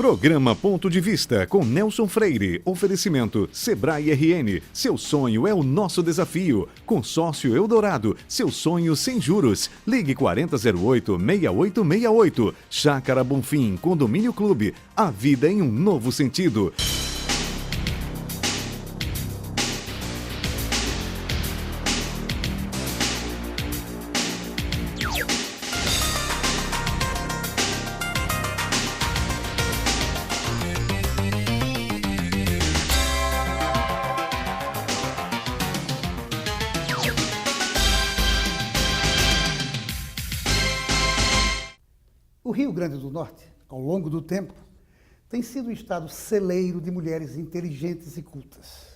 Programa Ponto de Vista com Nelson Freire. Oferecimento Sebrae RN. Seu sonho é o nosso desafio. Consórcio Eldorado. Seu sonho sem juros. Ligue 4008-6868. Chácara Bonfim. Condomínio Clube. A vida em um novo sentido. O Rio Grande do Norte, ao longo do tempo, tem sido um estado celeiro de mulheres inteligentes e cultas.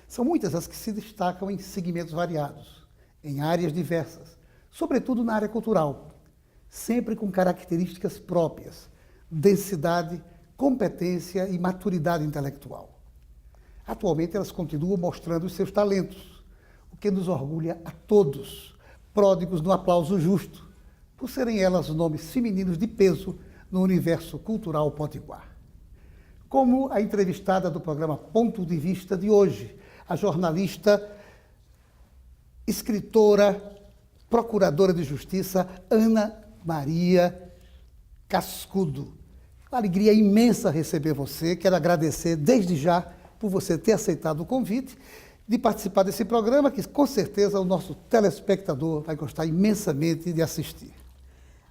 São muitas as que se destacam em segmentos variados, em áreas diversas, sobretudo na área cultural, sempre com características próprias, densidade, competência e maturidade intelectual. Atualmente elas continuam mostrando os seus talentos, o que nos orgulha a todos, pródigos no aplauso justo, por serem elas nomes femininos de peso no universo cultural potiguar. Como a entrevistada do programa Ponto de Vista de hoje, a jornalista, escritora, procuradora de justiça, Ana Maria Cascudo. Uma alegria imensa receber você, quero agradecer desde já por você ter aceitado o convite de participar desse programa, que com certeza o nosso telespectador vai gostar imensamente de assistir.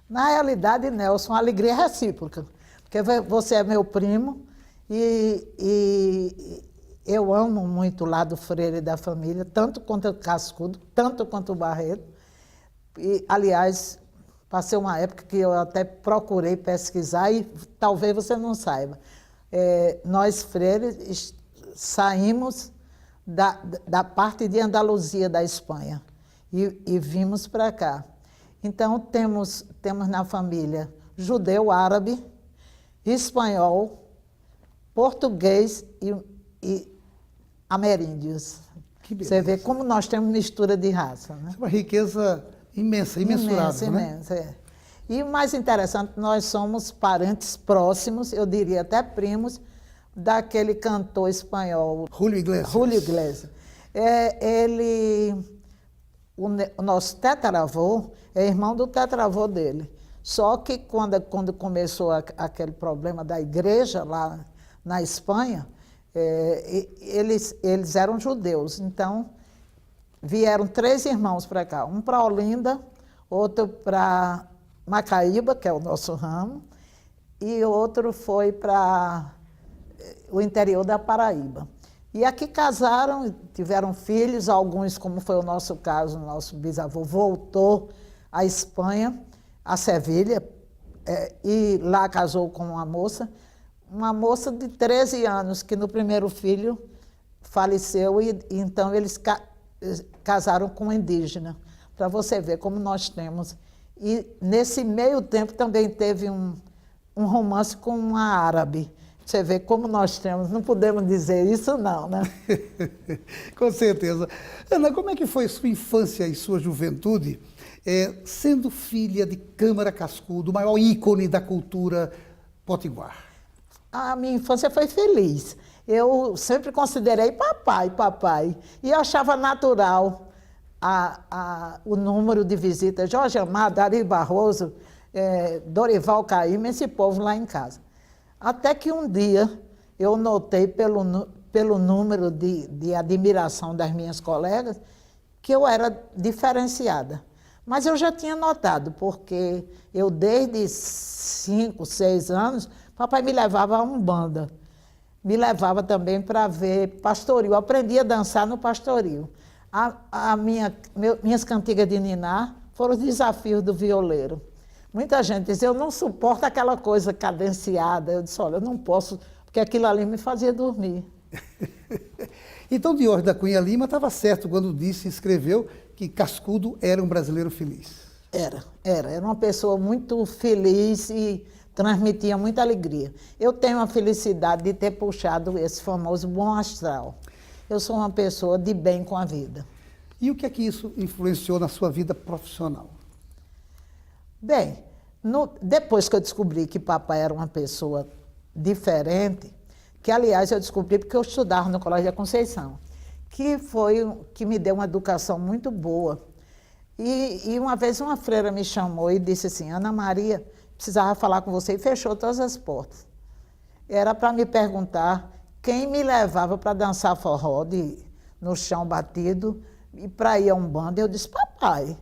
Na realidade, Nelson, a alegria é recíproca, porque você é meu primo e eu amo muito o lado Freire da família, tanto quanto o Cascudo, tanto quanto o Barreto. E, aliás, passei uma época que eu até procurei pesquisar e talvez você não saiba. Nós, Freire, saímos da parte de Andaluzia da Espanha e vimos para cá. Então, temos na família judeu, árabe, espanhol, português e ameríndios. Você vê como nós temos mistura de raça. Né? É uma riqueza imensa, imensurável. Imensa, né? E o mais interessante, nós somos parentes próximos, eu diria até primos, daquele cantor espanhol, Julio Iglesias. Julio Iglesias. O nosso tetaravô é irmão do tetaravô dele. Só que quando começou aquele problema da igreja lá na Espanha, eles eram judeus. Então, vieram 3 irmãos para cá. Um para Olinda, outro para Macaíba, que é o nosso ramo, e outro foi para o interior da Paraíba. E aqui casaram, tiveram filhos, alguns, como foi o nosso caso, o nosso bisavô voltou à Espanha, a Sevilha, e lá casou com uma moça de 13 anos, que no primeiro filho faleceu, e então eles casaram com um indígena, para você ver como nós temos. E nesse meio tempo também teve um romance com uma árabe. Você vê como nós temos, não podemos dizer isso não, né? Com certeza. Ana, como é que foi sua infância e sua juventude, sendo filha de Câmara Cascudo, o maior ícone da cultura potiguar? A minha infância foi feliz. Eu sempre considerei papai. E eu achava natural o número de visitas. Jorge Amado, Ari Barroso, Dorival Caymmi, esse povo lá em casa. Até que um dia eu notei pelo número de admiração das minhas colegas que eu era diferenciada. Mas eu já tinha notado, porque eu desde 5, 6 anos, papai me levava a Umbanda. Me levava também para ver pastoril. Eu aprendi a dançar no pastoril. Minhas cantigas de niná foram os desafios do violeiro. Muita gente diz, eu não suporto aquela coisa cadenciada. Eu disse, olha, eu não posso, porque aquilo ali me fazia dormir. Então, Diógenes da Cunha Lima estava certo quando escreveu que Cascudo era um brasileiro feliz. Era uma pessoa muito feliz e transmitia muita alegria. Eu tenho a felicidade de ter puxado esse famoso bom astral. Eu sou uma pessoa de bem com a vida. E o que é que isso influenciou na sua vida profissional? Bem, depois que eu descobri que papai era uma pessoa diferente, que, aliás, eu descobri porque eu estudava no Colégio da Conceição, que me deu uma educação muito boa. E uma vez uma freira me chamou e disse assim, Ana Maria, precisava falar com você, e fechou todas as portas. Era para me perguntar quem me levava para dançar forró no chão batido e para ir a Umbanda. Eu disse, papai,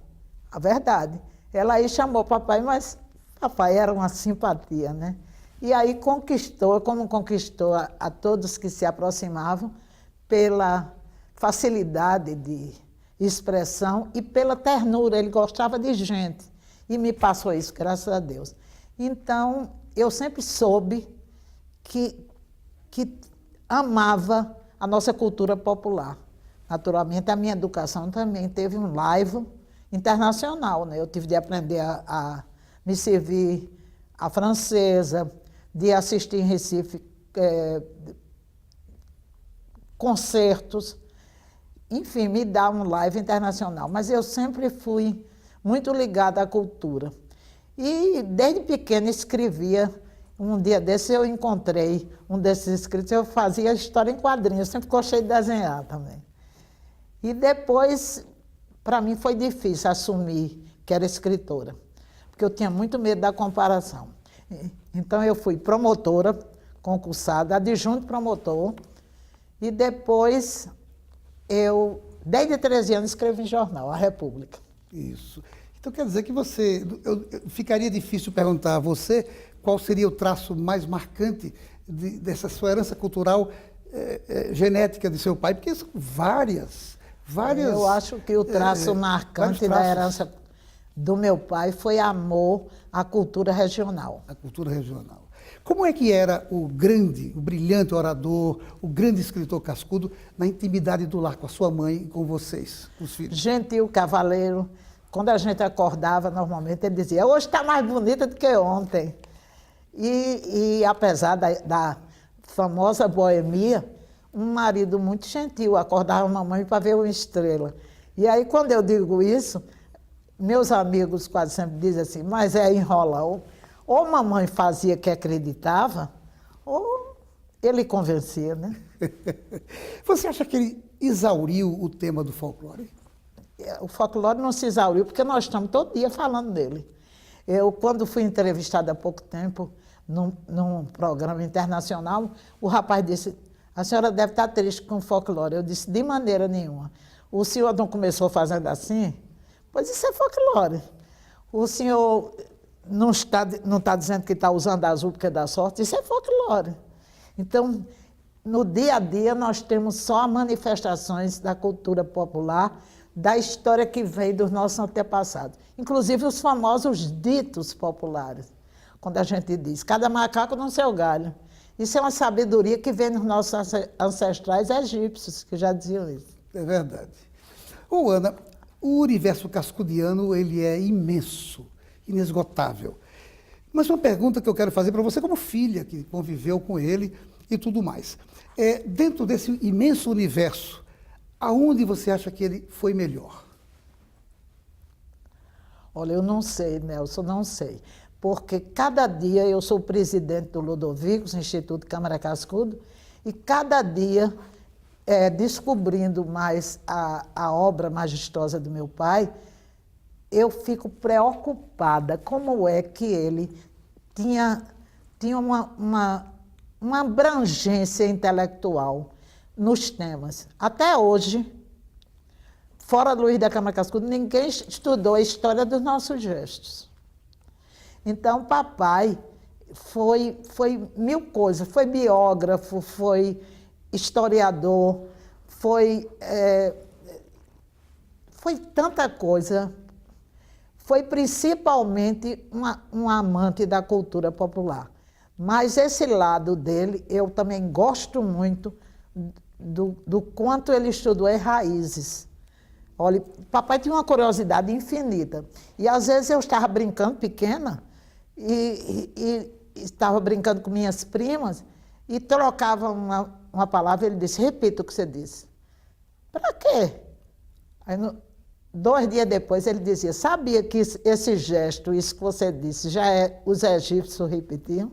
a verdade. Ela aí chamou papai, mas papai era uma simpatia, né? E aí conquistou, como conquistou a todos que se aproximavam, pela facilidade de expressão e pela ternura. Ele gostava de gente e me passou isso, graças a Deus. Então, eu sempre soube que amava a nossa cultura popular. Naturalmente, a minha educação também teve um laivo internacional, né? Eu tive de aprender a me servir a francesa, de assistir em Recife concertos, enfim, me dá um live internacional. Mas eu sempre fui muito ligada à cultura. E desde pequena escrevia. Um dia desses eu encontrei um desses escritos, eu fazia história em quadrinhos, sempre gostei de desenhar também. E depois, para mim, foi difícil assumir que era escritora, porque eu tinha muito medo da comparação. Então, eu fui promotora, concursada, adjunto promotor, e depois, desde 13 anos, escrevo em jornal, A República. Isso. Então, quer dizer que ficaria difícil perguntar a você qual seria o traço mais marcante dessa sua herança cultural genética de seu pai, porque são várias. Eu acho que o traço marcante da herança do meu pai foi amor à cultura regional. A cultura regional. Como é que era o brilhante orador, o grande escritor cascudo na intimidade do lar com a sua mãe e com vocês, com os filhos? Gentil, cavaleiro. Quando a gente acordava, normalmente, ele dizia, hoje está mais bonita do que ontem. E apesar da famosa boemia, um marido muito gentil, acordava a mamãe para ver uma estrela. E aí, quando eu digo isso, meus amigos quase sempre dizem assim, mas enrola. Ou mamãe fazia que acreditava, ou ele convencia, né? Você acha que ele exauriu o tema do folclore? O folclore não se exauriu, porque nós estamos todo dia falando dele. Eu, quando fui entrevistada há pouco tempo, num programa internacional, o rapaz disse, a senhora deve estar triste com o folclore. Eu disse, de maneira nenhuma. O senhor não começou fazendo assim? Pois isso é folclore. O senhor não está dizendo que está usando azul porque dá sorte? Isso é folclore. Então, no dia a dia, nós temos só manifestações da cultura popular, da história que vem dos nossos antepassados. Inclusive os famosos ditos populares. Quando a gente diz, cada macaco no seu galho. Isso é uma sabedoria que vem dos nossos ancestrais egípcios, que já diziam isso. É verdade. Ana, o universo cascudiano, ele é imenso, inesgotável. Mas uma pergunta que eu quero fazer para você como filha, que conviveu com ele e tudo mais. Dentro desse imenso universo, aonde você acha que ele foi melhor? Olha, eu não sei, Nelson, não sei. Porque cada dia eu sou presidente do Ludovicos, Instituto Câmara Cascudo, e cada dia, descobrindo mais a obra majestosa do meu pai, eu fico preocupada como é que ele tinha uma abrangência intelectual nos temas. Até hoje, fora Luiz da Câmara Cascudo, ninguém estudou a história dos nossos gestos. Então, papai foi mil coisas, foi biógrafo, foi historiador, foi tanta coisa. Foi principalmente um amante da cultura popular. Mas esse lado dele, eu também gosto muito do quanto ele estudou as raízes. Olha, papai tinha uma curiosidade infinita. E às vezes eu estava brincando pequena, e estava brincando com minhas primas, e trocava uma palavra, ele disse, repita o que você disse. Para quê? Aí, 2 dias depois ele dizia, sabia que esse gesto, isso que você disse, os egípcios repetiam?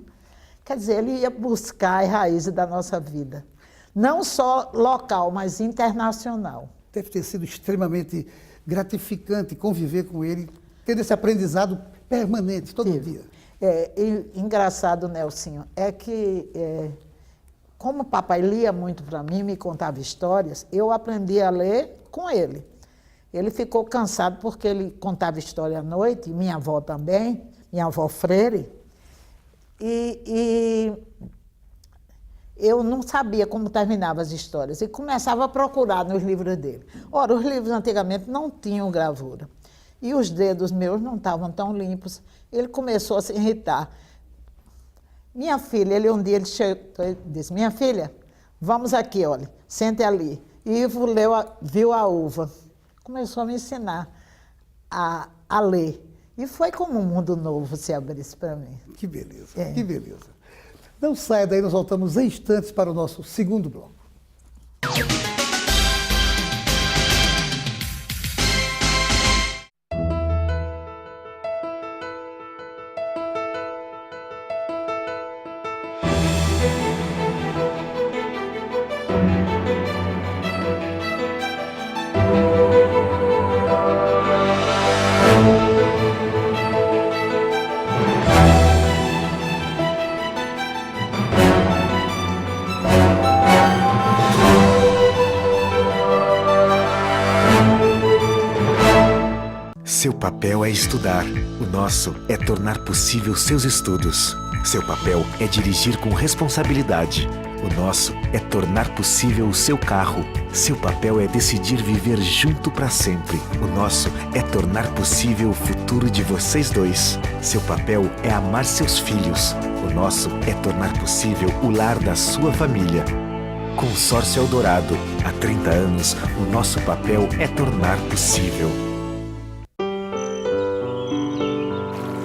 Quer dizer, ele ia buscar as raízes da nossa vida. Não só local, mas internacional. Deve ter sido extremamente gratificante conviver com ele, tendo esse aprendizado permanente, todo dia. Engraçado, Nelsinho, é que, como o papai lia muito para mim, me contava histórias, eu aprendi a ler com ele. Ele ficou cansado porque ele contava história à noite, e minha avó também, minha avó Freire, e eu não sabia como terminavam as histórias e começava a procurar nos livros dele. Ora, os livros antigamente não tinham gravura e os dedos meus não estavam tão limpos. Ele começou a se irritar. Minha filha, um dia ele chegou e disse, minha filha, vamos aqui, olha, sente ali. E Ivo viu a uva. Começou a me ensinar a ler. E foi como um mundo novo se abrisse para mim. Que beleza, que beleza. Não saia daí, nós voltamos em instantes para o nosso segundo bloco. Seu papel é estudar, o nosso é tornar possível seus estudos. Seu papel é dirigir com responsabilidade, o nosso é tornar possível o seu carro. Seu papel é decidir viver junto para sempre, o nosso é tornar possível o futuro de vocês dois. Seu papel é amar seus filhos, o nosso é tornar possível o lar da sua família. Consórcio Eldorado, há 30 anos, o nosso papel é tornar possível.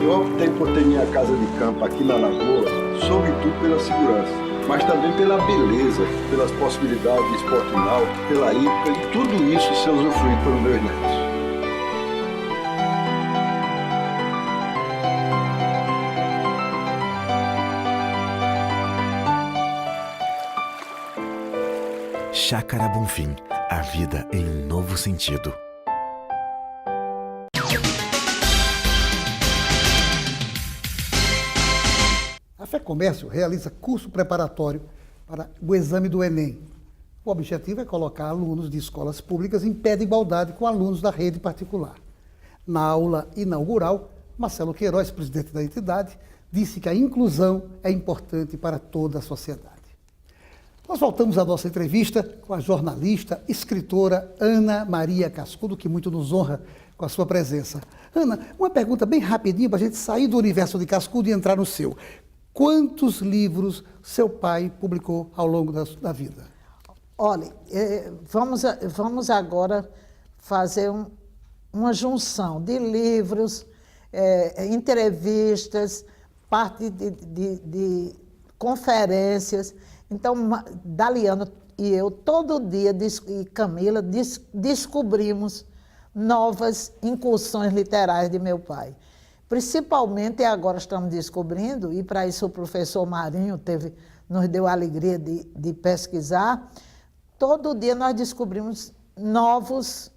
Eu optei por ter minha casa de campo aqui na Lagoa, sobretudo pela segurança, mas também pela beleza, pelas possibilidades de esporte náutico, pela hípica e tudo isso ser usufruído pelos meus netos. Chácara Bonfim, a vida em um novo sentido. A FEComércio realiza curso preparatório para o exame do Enem. O objetivo é colocar alunos de escolas públicas em pé de igualdade com alunos da rede particular. Na aula inaugural, Marcelo Queiroz, presidente da entidade, disse que a inclusão é importante para toda a sociedade. Nós voltamos à nossa entrevista com a jornalista, escritora Ana Maria Cascudo, que muito nos honra com a sua presença. Ana, uma pergunta bem rapidinha para a gente sair do universo de Cascudo e entrar no seu. Quantos livros seu pai publicou ao longo da vida? Olha, vamos agora fazer uma junção de livros, entrevistas, parte de conferências. Então, Daliano e eu, todo dia, e Camila, descobrimos novas incursões literárias de meu pai. Principalmente, agora estamos descobrindo, e para isso o professor Marinho nos deu a alegria de pesquisar, todo dia nós descobrimos novos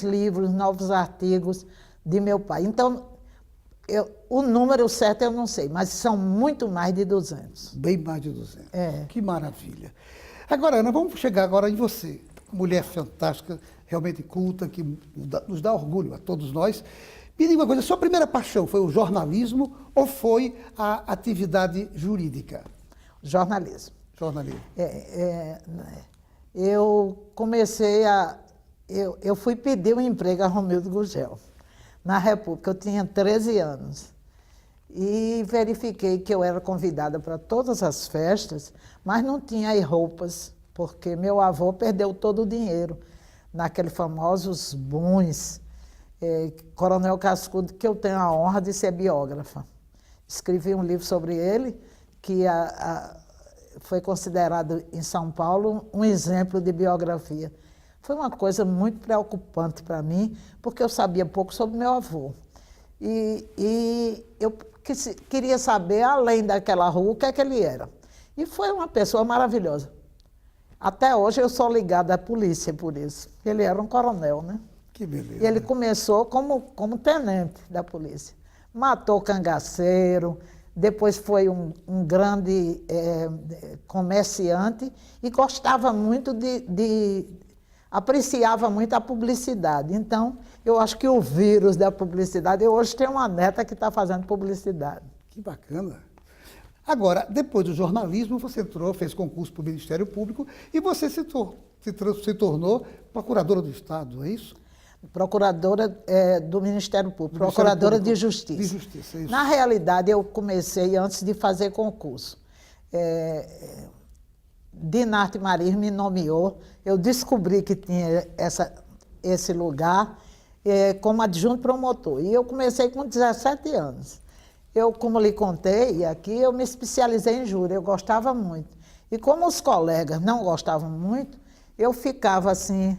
livros, novos artigos de meu pai. Então, o número certo eu não sei, mas são muito mais de 200. Bem mais de 200. Que maravilha. Agora, Ana, vamos chegar agora em você. Mulher fantástica, realmente culta, que nos dá orgulho a todos nós. Me diga uma coisa, sua primeira paixão foi o jornalismo ou foi a atividade jurídica? Jornalismo. Jornalismo. Eu comecei eu fui pedir um emprego a Romildo Gurgel, na República. Eu tinha 13 anos. E verifiquei que eu era convidada para todas as festas, mas não tinha aí roupas, porque meu avô perdeu todo o dinheiro naqueles famosos bons. Coronel Cascudo, que eu tenho a honra de ser biógrafa. Escrevi um livro sobre ele, que foi considerado em São Paulo um exemplo de biografia. Foi uma coisa muito preocupante para mim, porque eu sabia pouco sobre meu avô. E eu queria saber, além daquela rua, o que é que ele era. E foi uma pessoa maravilhosa. Até hoje eu sou ligada à polícia por isso. Ele era um coronel, né? Que beleza. E ele começou como tenente da polícia. Matou cangaceiro, depois foi um grande comerciante e gostava muito apreciava muito a publicidade. Então, eu acho que o vírus da publicidade, eu hoje tenho uma neta que está fazendo publicidade. Que bacana. Agora, depois do jornalismo, você entrou, fez concurso para o Ministério Público e você se tornou procuradora do Estado, é isso? Procuradora do Ministério Público, Do Ministério procuradora Público de Justiça. De Justiça, isso. Na realidade, eu comecei antes de fazer concurso. Dinarte Maris me nomeou, eu descobri que tinha esse lugar como adjunto promotor. E eu comecei com 17 anos. Eu, como lhe contei aqui, eu me especializei em júri, eu gostava muito. E como os colegas não gostavam muito, eu ficava assim,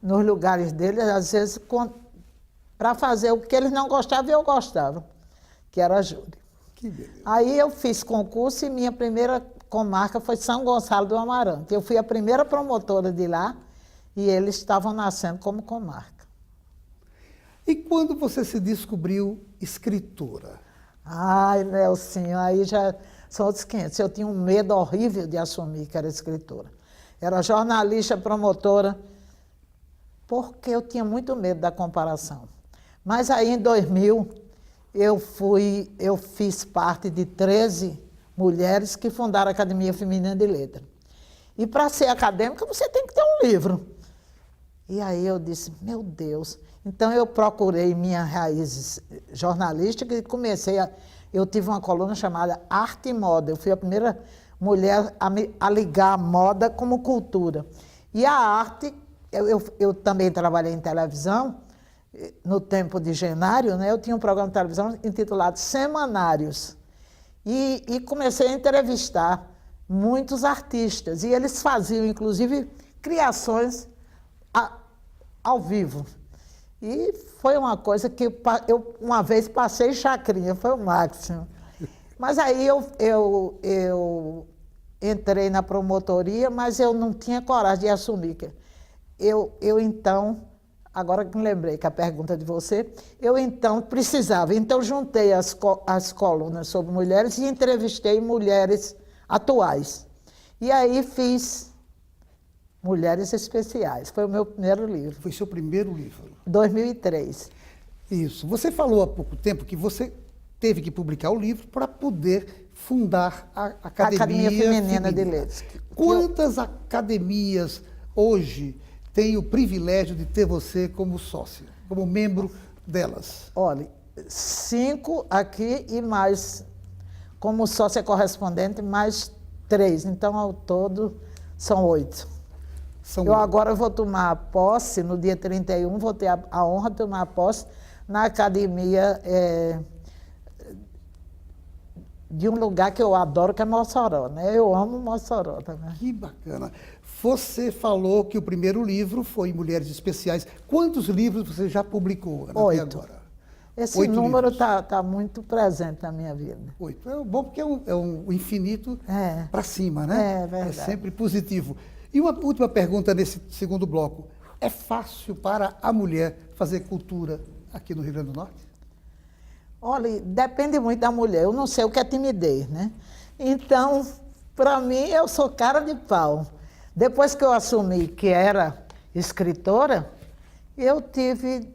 nos lugares deles, às vezes, para fazer o que eles não gostavam e eu gostava, que era júri. Que beleza. Aí eu fiz concurso e minha primeira comarca foi São Gonçalo do Amarante. Eu fui a primeira promotora de lá e eles estavam nascendo como comarca. E quando você se descobriu escritora? Ai, Nelsinho, aí já são outros 500. Eu tinha um medo horrível de assumir que era escritora. Era jornalista, promotora, porque eu tinha muito medo da comparação. Mas aí, em 2000, eu fiz parte de 13 mulheres que fundaram a Academia Feminina de Letras. E para ser acadêmica, você tem que ter um livro. E aí eu disse, meu Deus. Então eu procurei minhas raízes jornalísticas e eu tive uma coluna chamada Arte e Moda. Eu fui a primeira mulher a ligar a moda como cultura. E a arte, eu também trabalhei em televisão, no tempo de Genário, né? Eu tinha um programa de televisão intitulado Semanários. E comecei a entrevistar muitos artistas. E eles faziam, inclusive, criações ao vivo. E foi uma coisa que eu uma vez passei chacrinha, foi o máximo. Mas aí eu entrei na promotoria, mas eu não tinha coragem de assumir. Eu então, agora que me lembrei que a pergunta de você, eu então precisava. Então juntei as colunas sobre mulheres e entrevistei mulheres atuais. E aí fiz Mulheres Especiais. Foi o meu primeiro livro. Foi seu primeiro livro? 2003. Isso. Você falou há pouco tempo que você teve que publicar o livro para poder fundar a Academia Feminina de Letras. Quantas academias hoje têm o privilégio de ter você como sócia, como membro delas? Olha, 5 aqui e mais, como sócia correspondente, mais 3. Então, ao todo, são 8. Eu agora vou tomar posse, no dia 31, vou ter a honra de tomar posse na academia de um lugar que eu adoro, que é Mossoró, né? Eu amo Mossoró também. Que bacana. Você falou que o primeiro livro foi Mulheres Especiais. Quantos livros você já publicou até 8. agora? Esse 8 número livros. está muito presente na minha vida. 8. É bom porque é um infinito para cima, né? É verdade. É sempre positivo. E uma última pergunta nesse segundo bloco. É fácil para a mulher fazer cultura aqui no Rio Grande do Norte? Olha, depende muito da mulher. Eu não sei o que é timidez, né? Então, para mim, eu sou cara de pau. Depois que eu assumi que era escritora, eu tive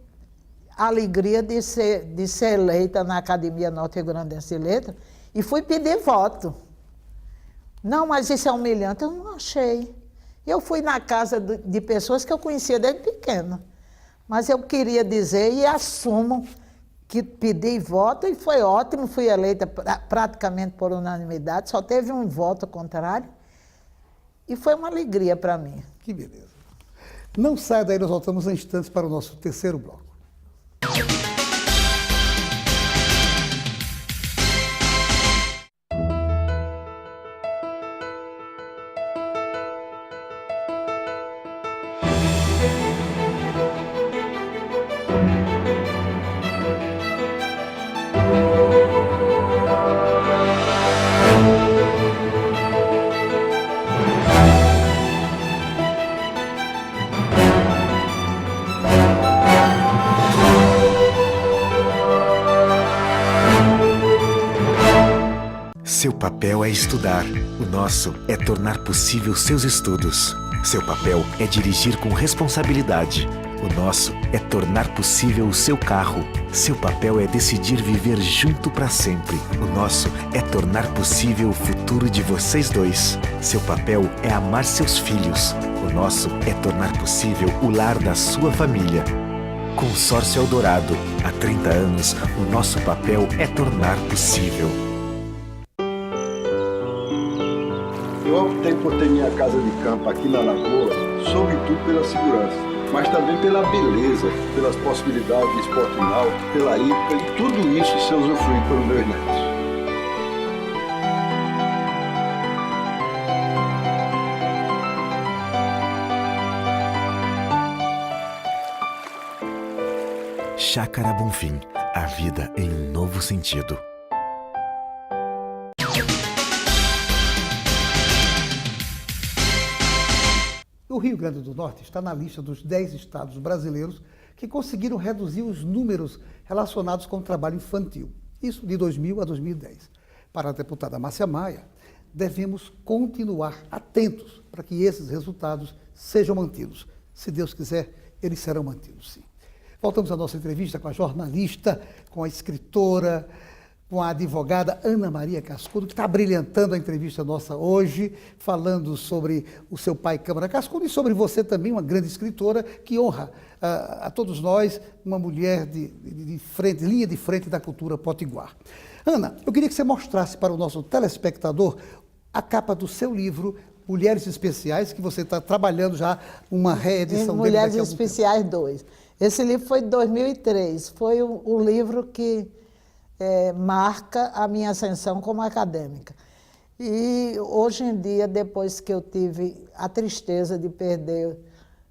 a alegria de ser eleita na Academia Norte Rio Grandense de Letras e fui pedir voto. Não, mas isso é humilhante. Eu não achei. Eu fui na casa de pessoas que eu conhecia desde pequena. Mas eu queria dizer e assumo que pedi voto e foi ótimo, fui eleita praticamente por unanimidade, só teve um voto contrário e foi uma alegria para mim. Que beleza. Não saia daí, nós voltamos em instantes para o nosso terceiro bloco. Seu papel é estudar. O nosso é tornar possível seus estudos. Seu papel é dirigir com responsabilidade. O nosso é tornar possível o seu carro. Seu papel é decidir viver junto para sempre. O nosso é tornar possível o futuro de vocês dois. Seu papel é amar seus filhos. O nosso é tornar possível o lar da sua família. Consórcio Eldorado. Há 30 anos, o nosso papel é tornar possível. Eu optei por ter minha casa de campo aqui na Lagoa, sobretudo pela segurança, mas também pela beleza, pelas possibilidades de esporte náutico, pela hípica e tudo isso ser usufruído pelos meus netos. Chácara Bonfim. A vida em um novo sentido. O Rio Grande do Norte está na lista dos 10 estados brasileiros que conseguiram reduzir os números relacionados com o trabalho infantil. Isso de 2000 a 2010. Para a deputada Márcia Maia, devemos continuar atentos para que esses resultados sejam mantidos. Se Deus quiser, eles serão mantidos, sim. Voltamos à nossa entrevista com a jornalista, com a escritora, com a advogada Ana Maria Cascudo, que está brilhantando a entrevista nossa hoje, falando sobre o seu pai, Câmara Cascudo, e sobre você também, uma grande escritora, que honra a todos nós, uma mulher de frente, linha de frente da cultura potiguar. Ana, eu queria que você mostrasse para o nosso telespectador a capa do seu livro, Mulheres Especiais, que você está trabalhando já uma reedição dele. Mulheres Especiais 2. Esse livro foi de 2003, foi o livro que marca a minha ascensão como acadêmica. E hoje em dia, depois que eu tive a tristeza de perder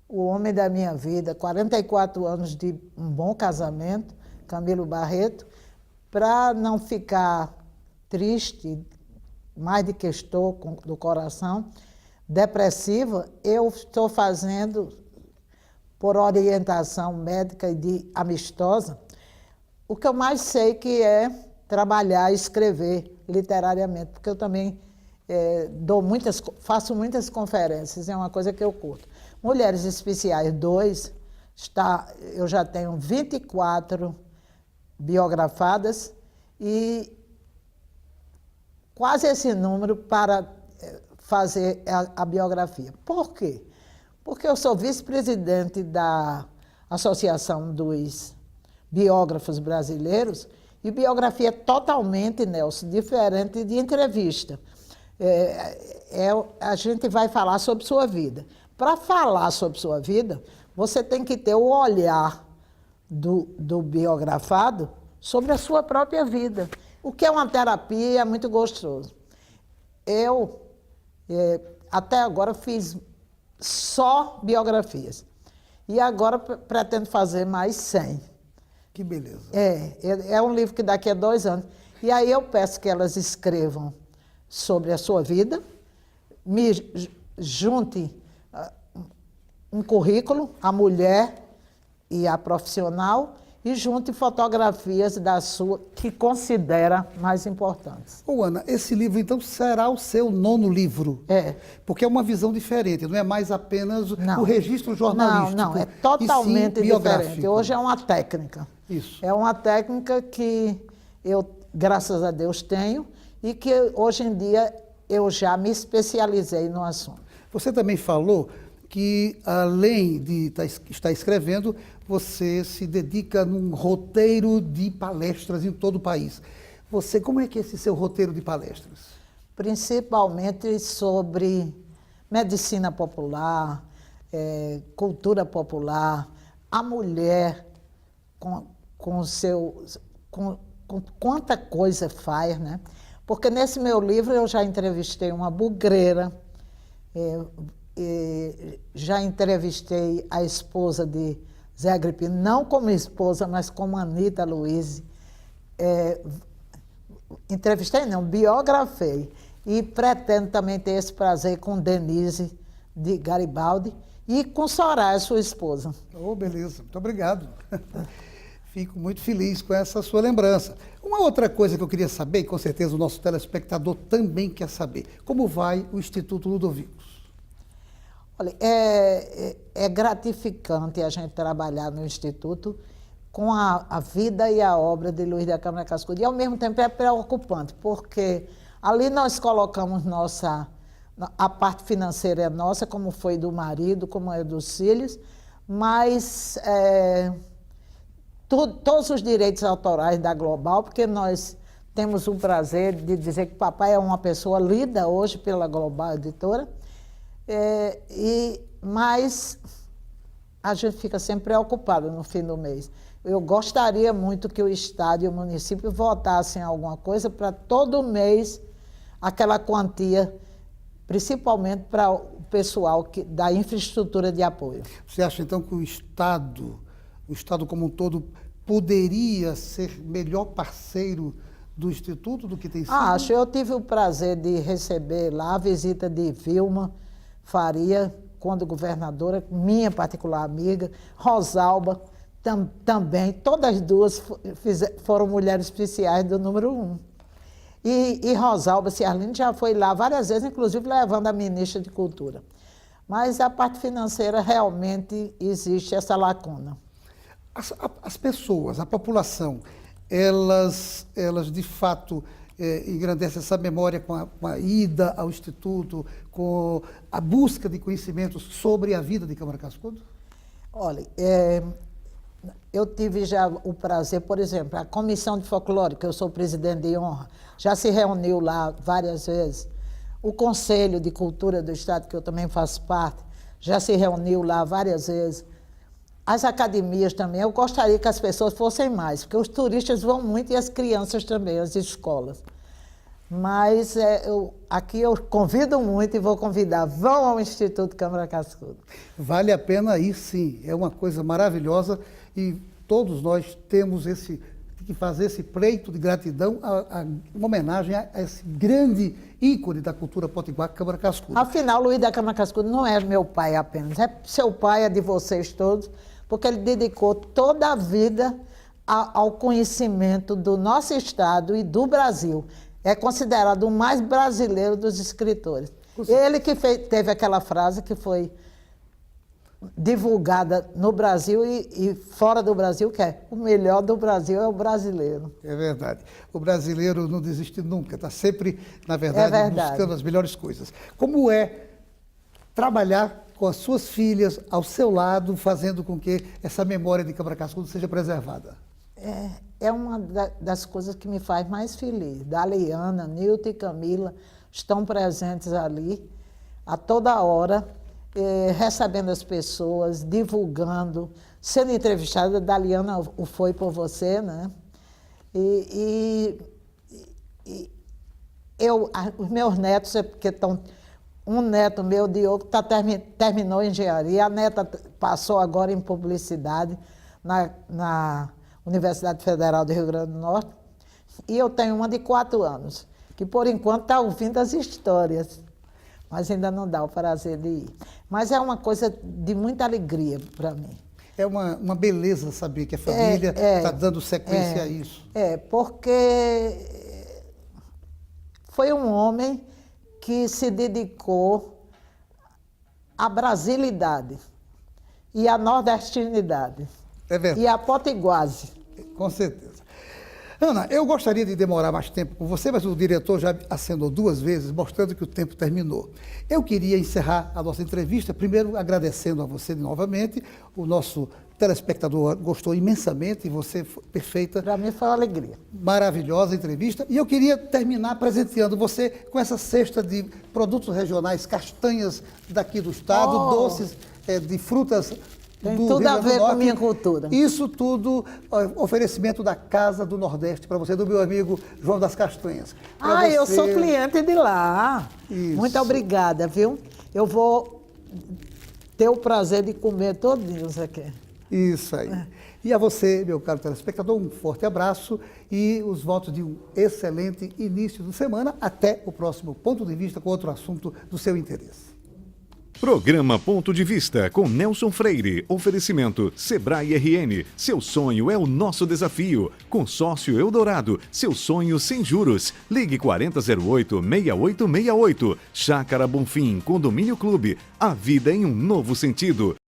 o homem da minha vida, 44 anos de um bom casamento, Camilo Barreto, para não ficar triste, mais do que estou do coração, depressiva, eu estou fazendo, por orientação médica e amistosa, o que eu mais sei que é trabalhar e escrever literariamente, porque eu também faço muitas conferências, é uma coisa que eu curto. Mulheres Especiais 2, eu já tenho 24 biografadas e quase esse número para fazer a biografia. Por quê? Porque eu sou vice-presidente da Associação dos Biógrafos Brasileiros e biografia é totalmente, Nelson, diferente de entrevista. A gente vai falar sobre sua vida. Para falar sobre sua vida, você tem que ter o olhar do biografado sobre a sua própria vida. O que é uma terapia é muito gostoso. Eu, até agora, fiz só biografias. E agora pretendo fazer mais 100. Que beleza. É um livro que daqui a 2 anos. E aí eu peço que elas escrevam sobre a sua vida, me junte um currículo, a mulher e a profissional, e junte fotografias da sua, que considera mais importantes. Ô, Ana, esse livro, então, será o seu 9º livro? Porque é uma visão diferente, não é mais apenas o registro jornalístico. Não, é totalmente diferente. Hoje é uma técnica. Isso. É uma técnica que eu, graças a Deus, tenho e que hoje em dia eu já me especializei no assunto. Você também falou que, além de estar escrevendo, você se dedica num roteiro de palestras em todo o país. Como é que é esse seu roteiro de palestras? Principalmente sobre medicina popular, cultura popular, a mulher com quanta coisa faz, né? Porque nesse meu livro eu já entrevistei uma bugreira, já entrevistei a esposa de Zé Agripino, não como esposa, mas como Anita Luiz. Entrevistei, não, biografei. E pretendo também ter esse prazer com Denise de Garibaldi e com Soraya, sua esposa. Oh, beleza. Muito obrigado. Fico muito feliz com essa sua lembrança. Uma outra coisa que eu queria saber, e com certeza o nosso telespectador também quer saber, como vai o Instituto Ludovicos? Olha, é gratificante a gente trabalhar no Instituto com a vida e a obra de Luiz da Câmara Cascudo. E, ao mesmo tempo, é preocupante, porque ali nós colocamos a parte financeira é nossa, como foi do marido, como é dos filhos, mas todos os direitos autorais da Global, porque nós temos o prazer de dizer que papai é uma pessoa lida hoje pela Global Editora, mas a gente fica sempre preocupado no fim do mês. Eu gostaria muito que o Estado e o município votassem alguma coisa para todo mês aquela quantia, principalmente para o pessoal da infraestrutura de apoio. Você acha, então, que o Estado como um todo, poderia ser melhor parceiro do Instituto do que tem sido? Acho. Eu tive o prazer de receber lá a visita de Vilma Faria, quando governadora, minha particular amiga, Rosalba também, todas duas foram mulheres especiais do número 1. E Rosalba Ciarline já foi lá várias vezes, inclusive levando a ministra de Cultura. Mas a parte financeira realmente existe essa lacuna. As pessoas, a população, elas de fato engrandecem essa memória com a ida ao Instituto, com a busca de conhecimentos sobre a vida de Câmara Cascudo? Olha, eu tive já o prazer, por exemplo, a Comissão de Folclore, que eu sou presidente de honra, já se reuniu lá várias vezes. O Conselho de Cultura do Estado, que eu também faço parte, já se reuniu lá várias vezes. As academias também, eu gostaria que as pessoas fossem mais, porque os turistas vão muito e as crianças também, as escolas. Mas aqui eu convido muito e vou convidar, vão ao Instituto Câmara Cascudo. Vale a pena ir, sim, é uma coisa maravilhosa e todos nós temos que fazer esse pleito de gratidão, uma homenagem a esse grande ícone da cultura potiguar, Câmara Cascudo. Afinal, Luiz da Câmara Cascudo não é meu pai apenas, é seu pai, é de vocês todos, porque ele dedicou toda a vida ao conhecimento do nosso estado e do Brasil. É considerado o mais brasileiro dos escritores. Ele que teve aquela frase que foi divulgada no Brasil e fora do Brasil, que é: o melhor do Brasil é o brasileiro. É verdade. O brasileiro não desiste nunca, está sempre, na verdade, buscando as melhores coisas. Como é trabalhar com as suas filhas ao seu lado, fazendo com que essa memória de Câmara Cascudo seja preservada? É uma das coisas que me faz mais feliz. Daliana, Nilton e Camila estão presentes ali a toda hora, recebendo as pessoas, divulgando, sendo entrevistada. Daliana foi por você, né? Os meus netos, porque estão... Um neto meu, Diogo, terminou engenharia, a neta passou agora em publicidade na Universidade Federal do Rio Grande do Norte, e eu tenho uma de 4 anos, que por enquanto está ouvindo as histórias, mas ainda não dá o prazer de ir. Mas é uma coisa de muita alegria para mim. É uma beleza saber que a família está dando sequência a isso. Porque foi um homem que se dedicou à brasilidade e à nordestinidade. É verdade. E à potiguase. Com certeza. Ana, eu gostaria de demorar mais tempo com você, mas o diretor já acenou 2 vezes, mostrando que o tempo terminou. Eu queria encerrar a nossa entrevista, primeiro agradecendo a você novamente. O nosso telespectador gostou imensamente e você foi perfeita. Para mim foi uma alegria. Maravilhosa entrevista. E eu queria terminar presenteando você com essa cesta de produtos regionais, castanhas daqui do estado, doces de frutas. Tem tudo a ver com a minha cultura. Isso tudo, oferecimento da Casa do Nordeste para você, do meu amigo João das Castanhas. Eu sou cliente de lá. Isso. Muito obrigada, viu? Eu vou ter o prazer de comer todinho isso aqui. Isso aí. E a você, meu caro telespectador, um forte abraço e os votos de um excelente início de semana. Até o próximo Ponto de Vista com outro assunto do seu interesse. Programa Ponto de Vista com Nelson Freire. Oferecimento Sebrae RN. Seu sonho é o nosso desafio. Consórcio Eldorado. Seu sonho sem juros. Ligue 4008-6868. Chácara Bonfim. Condomínio Clube. A vida em um novo sentido.